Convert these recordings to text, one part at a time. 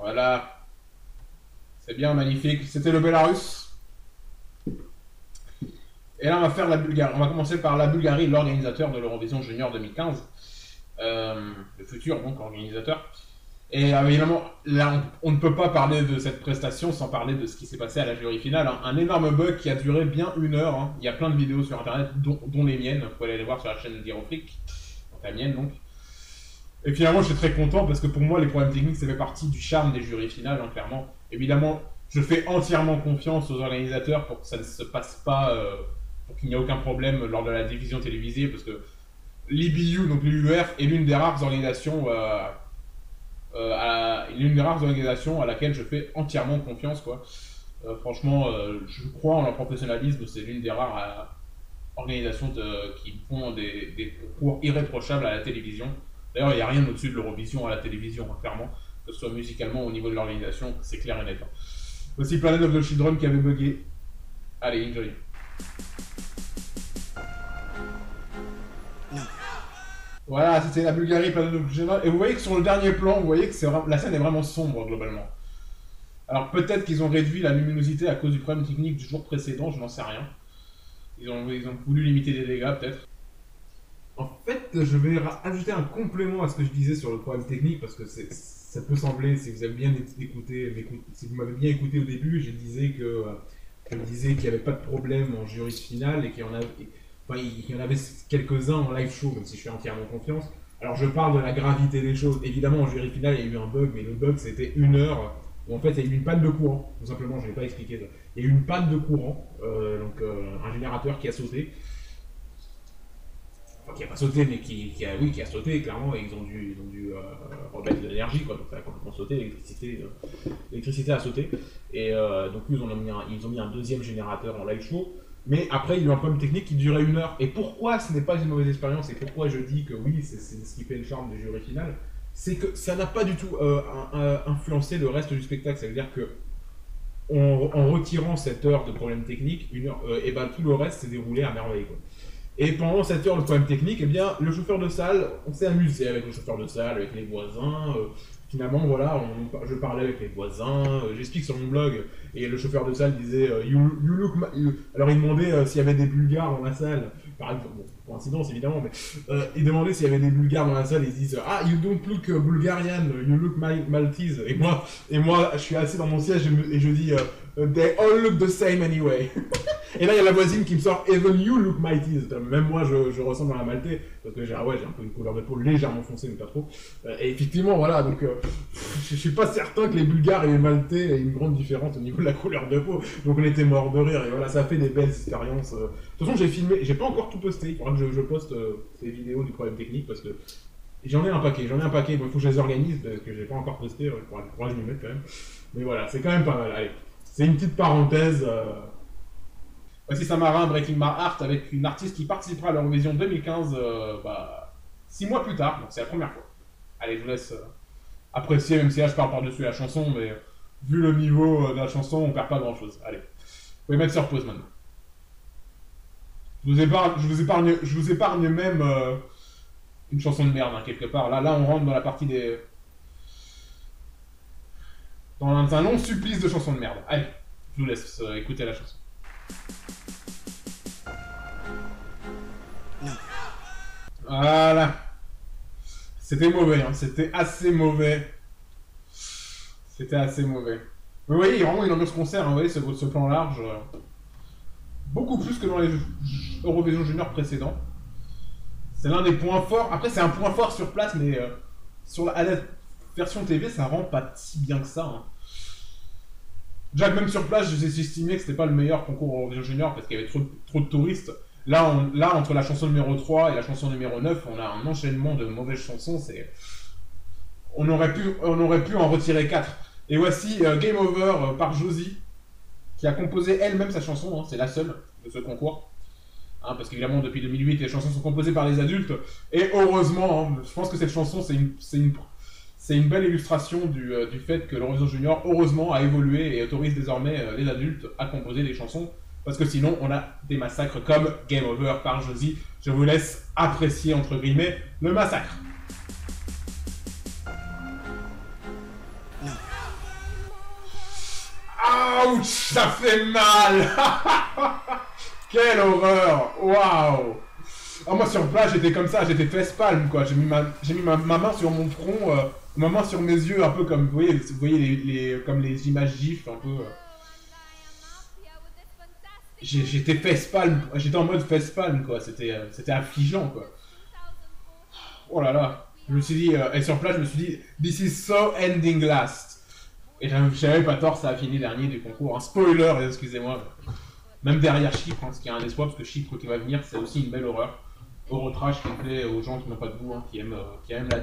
Voilà. C'est bien, magnifique. C'était le Bélarus. Et là, on va faire la Bulgarie. On va commencer par la Bulgarie, l'organisateur de l'Eurovision Junior 2015. Le futur, donc, organisateur. Et évidemment, là, on ne peut pas parler de cette prestation sans parler de ce qui s'est passé à la jury finale. Hein. Un énorme bug qui a duré bien 1 heure. Hein. Il y a plein de vidéos sur Internet, dont les miennes. Vous pouvez aller les voir sur la chaîne d'Irofric. Donc la mienne, donc. Et finalement, je suis très content parce que pour moi, les problèmes techniques, ça fait partie du charme des jurys finales, hein, clairement. Évidemment, je fais entièrement confiance aux organisateurs pour que ça ne se passe pas, pour qu'il n'y ait aucun problème lors de la division télévisée, parce que l'IBU, donc l'UEF, est l'une des rares organisations, à laquelle je fais entièrement confiance, quoi. Franchement, je crois en leur professionnalisme, c'est l'une des rares organisations qui font des concours irréprochables à la télévision. D'ailleurs, il n'y a rien au-dessus de l'Eurovision à la télévision, hein, clairement. Que ce soit musicalement ou au niveau de l'organisation, c'est clair et net. Hein. Voici Planet of the Children qui avait bugué. Allez, enjoy. Voilà, c'était la Bulgarie, Planet of the Children. Et vous voyez que sur le dernier plan, vous voyez que la scène est vraiment sombre, globalement. Alors peut-être qu'ils ont réduit la luminosité à cause du problème technique du jour précédent, je n'en sais rien. Ils ont voulu limiter les dégâts, peut-être. En fait, je vais ajouter un complément à ce que je disais sur le problème technique, parce que ça peut sembler, si vous avez bien écouté, si vous m'avez bien écouté au début, je disais qu'il n'y avait pas de problème en jury finale et qu'il y en avait quelques-uns en live show, même si je fais entièrement confiance. Alors je parle de la gravité des choses. Évidemment, en jury finale, il y a eu un bug, mais le bug c'était 1 heure où en fait il y a eu une panne de courant. Tout simplement, je ne l'ai pas expliqué ça. Il y a eu une panne de courant, un générateur qui a sauté. Enfin, qui n'a pas sauté, mais qui a sauté, clairement, et ils ont dû remettre de l'énergie, quoi. Donc ça a complètement sauté, l'électricité a sauté. Et donc ils ont mis un deuxième générateur en live show. Mais après, il y a eu un problème technique qui durait 1 heure. Et pourquoi ce n'est pas une mauvaise expérience, et pourquoi je dis que oui, c'est ce qui fait le charme du jury final, c'est que ça n'a pas du tout influencé le reste du spectacle. Ça veut dire que en retirant cette heure de problème technique, et ben tout le reste s'est déroulé à merveille, quoi. Et pendant cette heure de problème technique, eh bien, le chauffeur de salle, on s'est amusé avec le chauffeur de salle, avec les voisins. Finalement, voilà, je parlais avec les voisins, j'explique sur mon blog, et le chauffeur de salle disait alors il demandait s'il y avait des Bulgares dans la salle. Par exemple, bon, coïncidence évidemment, mais il demandait s'il y avait des Bulgares dans la salle, et ils disent ah, you don't look Bulgarian, you look Maltese. Et moi, je suis assis dans mon siège et je dis they all look the same anyway. Et là, il y a la voisine qui me sort even you look Maltese. Même moi, je ressemble à un Maltais, parce que j'ai un peu une couleur de peau légèrement foncée, mais pas trop. Et effectivement, voilà, donc je suis pas certain que les Bulgares et les Maltais aient une grande différence au niveau de la couleur de peau. Donc on était morts de rire, et voilà, ça fait des belles expériences. De toute façon, j'ai filmé, j'ai pas encore tout posté. Il faudra que je poste ces vidéos du problème technique, parce que j'en ai un paquet. Bon, il faut que je les organise, parce que j'ai pas encore posté. Il faudra que je m'y mette quand même. Mais voilà, c'est quand même pas mal. Allez, c'est une petite parenthèse. Voici Samarin, Breaking My Heart, avec une artiste qui participera à l'Eurovision 2015 6 mois plus tard, donc c'est la première fois. Allez, je vous laisse apprécier, même si là je parle par-dessus la chanson, mais vu le niveau de la chanson, on perd pas grand-chose. Allez, vous pouvez mettre sur pause maintenant. Je vous épargne même une chanson de merde, hein, quelque part. Là, on rentre dans la partie des... dans un long supplice de chansons de merde. Allez, je vous laisse écouter la chanson. Voilà. C'était mauvais, hein. C'était assez mauvais. C'était assez mauvais. Mais vous voyez, il y a vraiment une ambiance concert, hein. Vous voyez, ce plan large. Beaucoup plus que dans les Eurovision Junior précédents. C'est l'un des points forts. Après, c'est un point fort sur place, mais à la version TV, ça rend pas si bien que ça. Hein. Déjà, même sur place, j'ai estimé que c'était pas le meilleur concours Eurovision Junior parce qu'il y avait trop de touristes. Là, entre la chanson numéro 3 et la chanson numéro 9, on a un enchaînement de mauvaises chansons. On aurait pu en retirer 4. Et voici Game Over par Josie, qui a composé elle-même sa chanson. Hein, c'est la seule de ce concours. Hein, parce qu'évidemment, depuis 2008, les chansons sont composées par les adultes. Et heureusement, hein, je pense que cette chanson, c'est une belle illustration du fait que l'Eurovision Junior, heureusement, a évolué et autorise désormais les adultes à composer des chansons. Parce que sinon, on a des massacres comme Game Over par Josie. Je vous laisse apprécier, entre guillemets, le massacre. Ouch, ça fait mal. Quelle horreur. Waouh. Ah, moi sur place j'étais comme ça, j'étais face-palm quoi. J'ai mis ma main sur mon front, ma main sur mes yeux, un peu comme, vous voyez comme les images gif un peu. J'étais face-palm, j'étais en mode face-palm quoi, c'était affligeant quoi. Oh là là, je me suis dit, et sur place je me suis dit, this is so ending last. Et j'avais pas tort, ça a fini dernier du concours. Un spoiler, excusez-moi. Même derrière Chypre, hein, ce qui est un espoir, parce que Chypre qui va venir, c'est aussi une belle horreur. Eurotrash qui plaît aux gens qui n'ont pas de goût, hein, qui aiment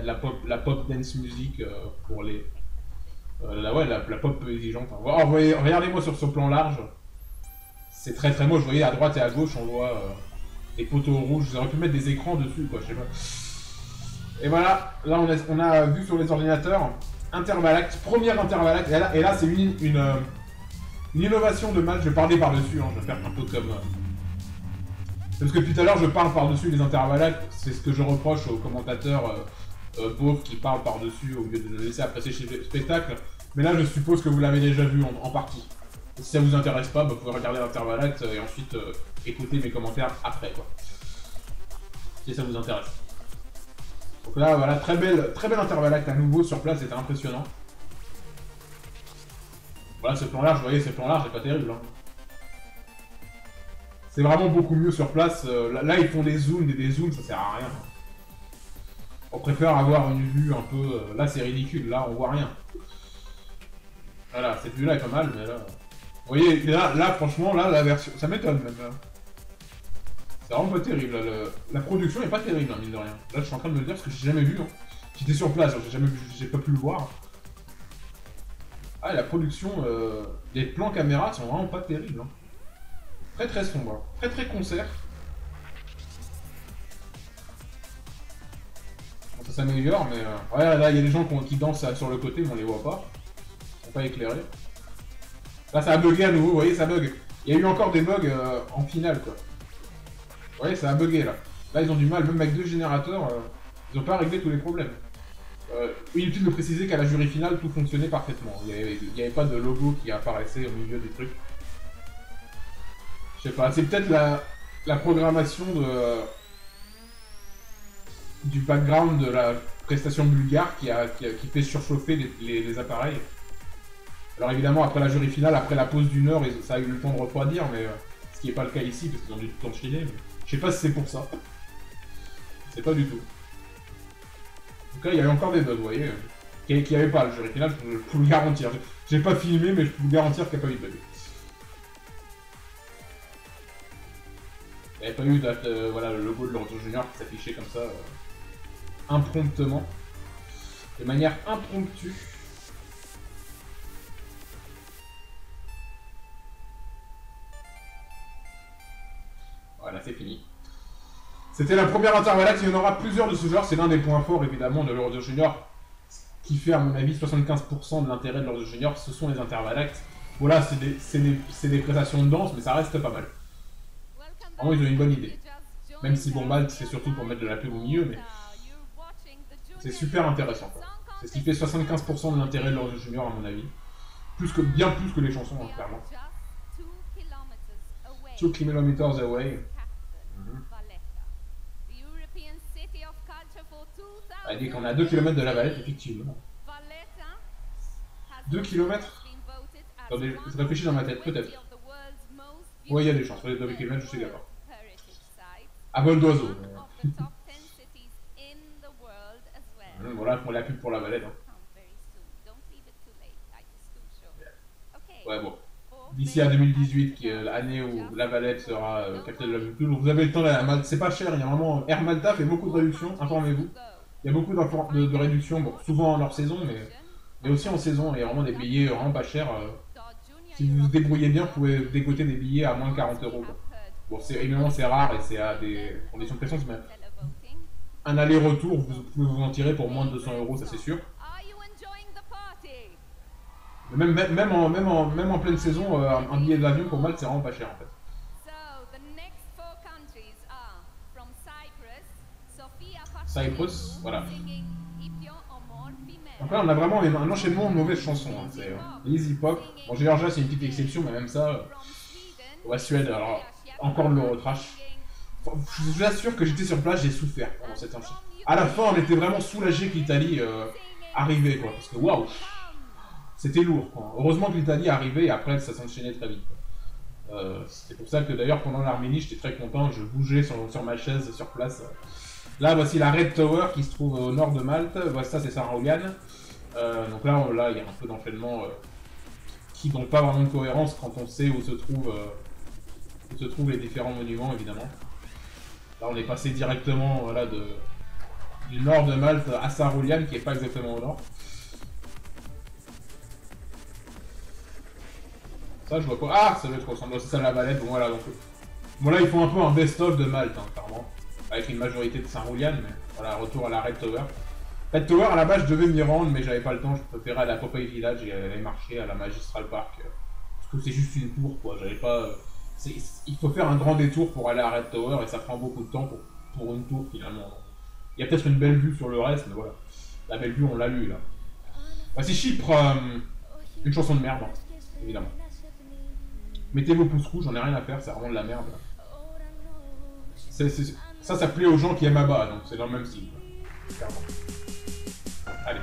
la pop dance music pour les. La pop exigeante. Hein. Oh, regardez-moi sur ce plan large. C'est très très moche. Vous voyez à droite et à gauche, on voit des poteaux rouges. Vous auriez pu mettre des écrans dessus, quoi, je sais pas. Et voilà, là on a vu sur les ordinateurs Intervalact, première Intervalact. Et là c'est une innovation de match. Je vais parler par-dessus, hein, je vais faire un peu comme. Parce que tout à l'heure je parle par-dessus les Intervalacts, c'est ce que je reproche aux commentateurs beaufs qui parlent par-dessus au lieu de nous laisser apprécier chez le spectacle. Mais là je suppose que vous l'avez déjà vu en partie. Et si ça vous intéresse pas, vous pouvez regarder l'Intervalact et ensuite écouter mes commentaires après quoi. Si ça vous intéresse. Donc là voilà, très belle Intervalact à nouveau sur place, c'était impressionnant. Voilà ce plan large, vous voyez ce plan large c'est pas terrible. Hein. C'est vraiment beaucoup mieux sur place. Là, ils font des zooms, ça sert à rien. On préfère avoir une vue un peu... Là, c'est ridicule. Là, on voit rien. Voilà, cette vue-là est pas mal, mais là... Vous voyez, là franchement, là, la version... Ça m'étonne, même. C'est vraiment pas terrible. La production est pas terrible, hein, mine de rien. Là, je suis en train de me le dire, parce que j'ai jamais vu. Hein. J'étais sur place, j'ai pas pu le voir. Ah, et la production... Les plans caméra sont vraiment pas terribles. Hein. Très très sombre, très concert. Bon, ça s'améliore, mais ouais, là il y a des gens qui dansent sur le côté, mais on les voit pas. Ils sont pas éclairés. Là ça a bugué à nouveau, vous voyez, ça bug. Il y a eu encore des bugs en finale quoi. Vous voyez, ça a bugué là. Là ils ont du mal, même avec 2 générateurs, ils n'ont pas réglé tous les problèmes. Inutile de préciser qu'à la jury finale tout fonctionnait parfaitement. Il n'y avait pas de logo qui apparaissait au milieu des trucs. Je sais pas, c'est peut-être la programmation du background de la prestation bulgare qui fait surchauffer les appareils. Alors évidemment, après la jury finale, après la pause d'1 heure, ça a eu le temps de refroidir, mais ce qui n'est pas le cas ici, parce qu'ils ont du temps de chiner. Je sais pas si c'est pour ça. C'est pas du tout. En tout cas, il y avait encore des bugs, vous voyez, qu'il n'y avait pas. La jury finale, je peux vous le garantir. J'ai pas filmé, mais je peux vous garantir qu'il n'y a pas eu de bug. Il n'y avait pas eu voilà, le logo de l'Euroto Junior qui s'affichait comme ça, impromptement, de manière impromptue. Voilà, c'est fini. C'était la première Intervalact, il y en aura plusieurs de ce genre, c'est l'un des points forts évidemment de l'Euroto Junior, qui fait à mon avis 75% de l'intérêt de l'Euroto Junior, ce sont les Intervalacts. Voilà, c'est des prestations de danse, mais ça reste pas mal. Vraiment, ils ont une bonne idée. Même si bon, Malte, c'est surtout pour mettre de la pub au milieu, mais c'est super intéressant. C'est ce qui fait 75% de l'intérêt de l'Euroto Junior, à mon avis. Bien plus que les chansons, hein, clairement. 2 kilometers away. Elle dit qu'on a 2 km de la Valette, effectivement. 2 km. Attendez, je réfléchis dans ma tête, peut-être. Ouais, il y a des chances, les 2 km, je suis d'accord. À vol d'oiseau. Voilà, on la pub pour la Valette. Hein. Ouais, bon. D'ici à 2018, qui est l'année où la Valette sera captée de la vue. Vous avez le temps à Malte, c'est pas cher, il y a vraiment. Air Malta fait beaucoup de réductions, informez-vous. Il y a beaucoup de réductions, bon, souvent en hors saison, mais aussi en saison, et vraiment des billets vraiment pas chers. Si vous vous débrouillez bien, vous pouvez dégoter des billets à moins de 40 €. Bon, évidemment, c'est rare et c'est à des conditions précieuses, mais un aller-retour, vous pouvez vous en tirer pour moins de 200 €, ça c'est sûr. Mais même en pleine saison, un billet d'avion pour Malte, c'est vraiment pas cher en fait. Cyprus, voilà. Donc là, on a vraiment un enchaînement de mauvaises chansons. Hein. C'est Easy Pop. Bon, Georgia, c'est une petite exception, mais même ça... ouais, Suède, alors, encore de l'Eurotrash. Je vous assure que j'étais sur place, j'ai souffert pendant cette enchaînement. À la fin, on était vraiment soulagé que l'Italie arrivait, quoi. Parce que, waouh, c'était lourd, quoi. Heureusement que l'Italie arrivait, et après, ça s'enchaînait très vite. C'est pour ça que, d'ailleurs, pendant l'Arménie, j'étais très content. Je bougeais sur ma chaise, sur place. Là, voici la Red Tower, qui se trouve au nord de Malte. Voici ça, c'est Saint-Raulian. Donc là, il y a un peu d'enchaînement qui n'ont pas vraiment de cohérence quand on sait où se trouvent les différents monuments, évidemment. Là, on est passé directement voilà, du nord de Malte à Saint-Raulian, qui n'est pas exactement au nord. Ça, je vois pas. Ah, ça doit être ressemble. C'est ça la Valette. Bon, voilà. Donc, bon, là, ils font un peu un best-of de Malte, hein, clairement. Avec une majorité de Saint-Raulian, mais voilà, retour à la Red Tower. Red Tower, à la base, je devais m'y rendre, mais j'avais pas le temps. Je préférais aller à Popeye Village et aller marcher à la Magistral Park. Parce que c'est juste une tour, quoi. J'avais pas. Il faut faire un grand détour pour aller à Red Tower et ça prend beaucoup de temps pour une tour, finalement. Il y a peut-être une belle vue sur le reste, mais voilà. La belle vue, on l'a lu, là. Voici Chypre, une chanson de merde, hein, évidemment. Mettez vos pouces rouges, j'en ai rien à faire, c'est vraiment de la merde. Ça plaît aux gens qui aiment ABBA, donc c'est dans le même style. Clairement. Allez.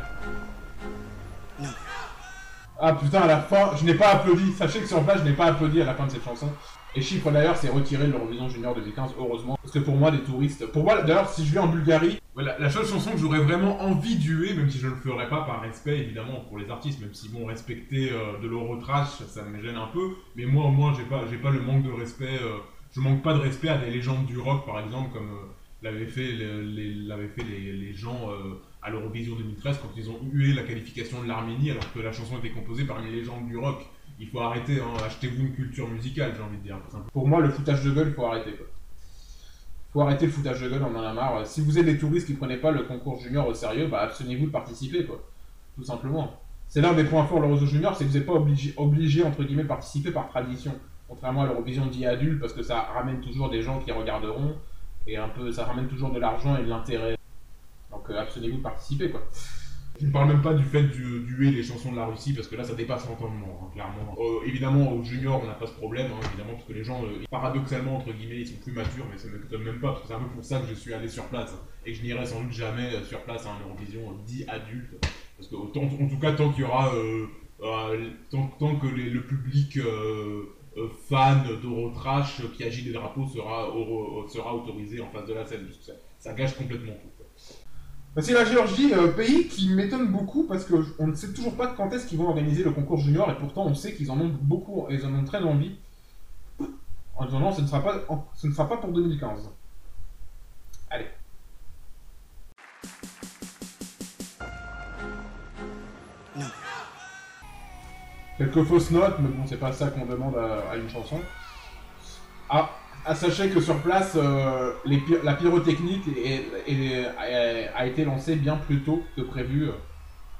Ah putain, à la fin, je n'ai pas applaudi. Sachez que sur place, je n'ai pas applaudi à la fin de cette chanson. Et Chypre d'ailleurs s'est retiré de l'Eurovision Junior 2015, heureusement. Parce que pour moi, des touristes... Pour moi, d'ailleurs, si je vais en Bulgarie... Voilà, la seule chanson que j'aurais vraiment envie d'huer, même si je ne le ferais pas par respect, évidemment, pour les artistes, même si, bon, respecter de l'Eurotrash, ça me gêne un peu. Mais moi, au moins, j'ai pas le manque de respect... je manque pas de respect à des légendes du rock, par exemple, comme l'avaient fait les gens à l'Eurovision 2013 quand ils ont hué la qualification de l'Arménie, alors que la chanson était composée par une légende du rock. Il faut arrêter, hein, achetez-vous une culture musicale, j'ai envie de dire. Pour moi, le foutage de gueule, il faut arrêter, quoi. Faut arrêter le foutage de gueule, on en a marre. Si vous êtes des touristes qui prenaient pas le concours junior au sérieux, bah abstenez-vous de participer, quoi. Tout simplement. C'est l'un des points forts de l'Eurovision Junior, c'est que vous n'êtes pas obligé, entre guillemets, de participer par tradition. Contrairement à l'Eurovision dit adulte, parce que ça ramène toujours des gens qui regarderont, et un peu, ça ramène toujours de l'argent et de l'intérêt. Donc abstenez-vous de participer, quoi. Je ne parle même pas du fait d'huer les chansons de la Russie, parce que là, ça dépasse l'entendement, hein, clairement. Évidemment, au junior, on n'a pas ce problème, hein, évidemment, parce que les gens, paradoxalement, entre guillemets, ils sont plus matures, mais ça ne m'étonne même pas, parce que c'est un peu pour ça que je suis allé sur place, hein, et que je n'irai sans doute jamais sur place à un Eurovision dit adulte, parce que, en tout cas, tant qu'il y aura, tant que le public fan d'Eurotrash qui agit des drapeaux sera autorisé en face de la scène, parce que ça gâche complètement tout. C'est la Géorgie, pays qui m'étonne beaucoup parce qu'on ne sait toujours pas quand est-ce qu'ils vont organiser le concours junior et pourtant on sait qu'ils en ont beaucoup, ils en ont très envie. En disant non, ce ne sera pas pour 2015. Allez. Non. Quelques fausses notes, mais bon, c'est pas ça qu'on demande à une chanson. Sachez que sur place, la pyrotechnique a été lancée bien plus tôt que prévu.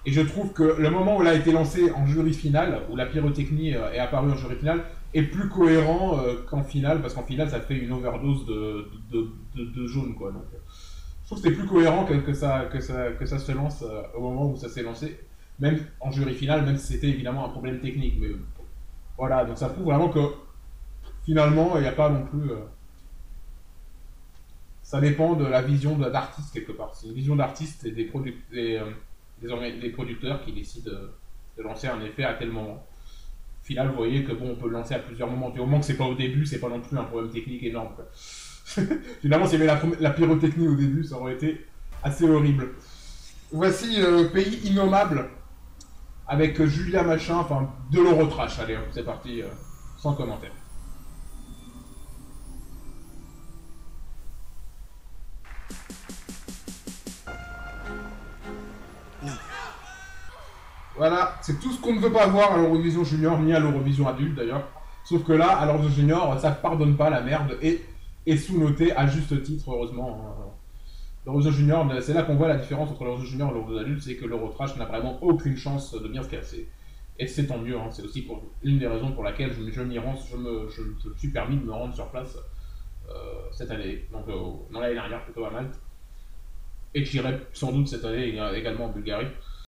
Et je trouve que le moment où elle a été lancée en jury final, où la pyrotechnie est apparue en jury final, est plus cohérent qu'en finale, parce qu'en finale, ça fait une overdose de jaune, quoi. Donc, je trouve que c'était plus cohérent que ça se lance au moment où ça s'est lancé, même en jury final, même si c'était évidemment un problème technique. Mais voilà, donc ça prouve vraiment que finalement, il n'y a pas non plus... ça dépend de la vision d'artiste, quelque part. C'est une vision d'artiste et des producteurs qui décident de lancer un effet à tel moment. Au final, vous voyez que bon, on peut le lancer à plusieurs moments. Du moment que c'est pas au début, c'est pas non plus un problème technique énorme, quoi. Finalement, s'il y avait la pyrotechnie au début, ça aurait été assez horrible. Voici Pays Innommable, avec Julia Machin, enfin, de l'Eurotrash. Allez, c'est parti, sans commentaire. Voilà, c'est tout ce qu'on ne veut pas voir à l'Eurovision Junior, ni à l'Eurovision Adulte d'ailleurs. Sauf que là, à l'Eurovision Junior, ça ne pardonne pas la merde et est sous-noté à juste titre, heureusement. L'Eurovision Junior, c'est là qu'on voit la différence entre l'Eurovision Junior et l'Eurovision Adulte, c'est que l'Eurotrash n'a vraiment aucune chance de bien se casser. Et c'est tant mieux, hein. C'est aussi une des raisons pour laquelle je me suis permis de me rendre sur place cette année, donc l'année dernière plutôt à Malte. Et que j'irai sans doute cette année également en Bulgarie.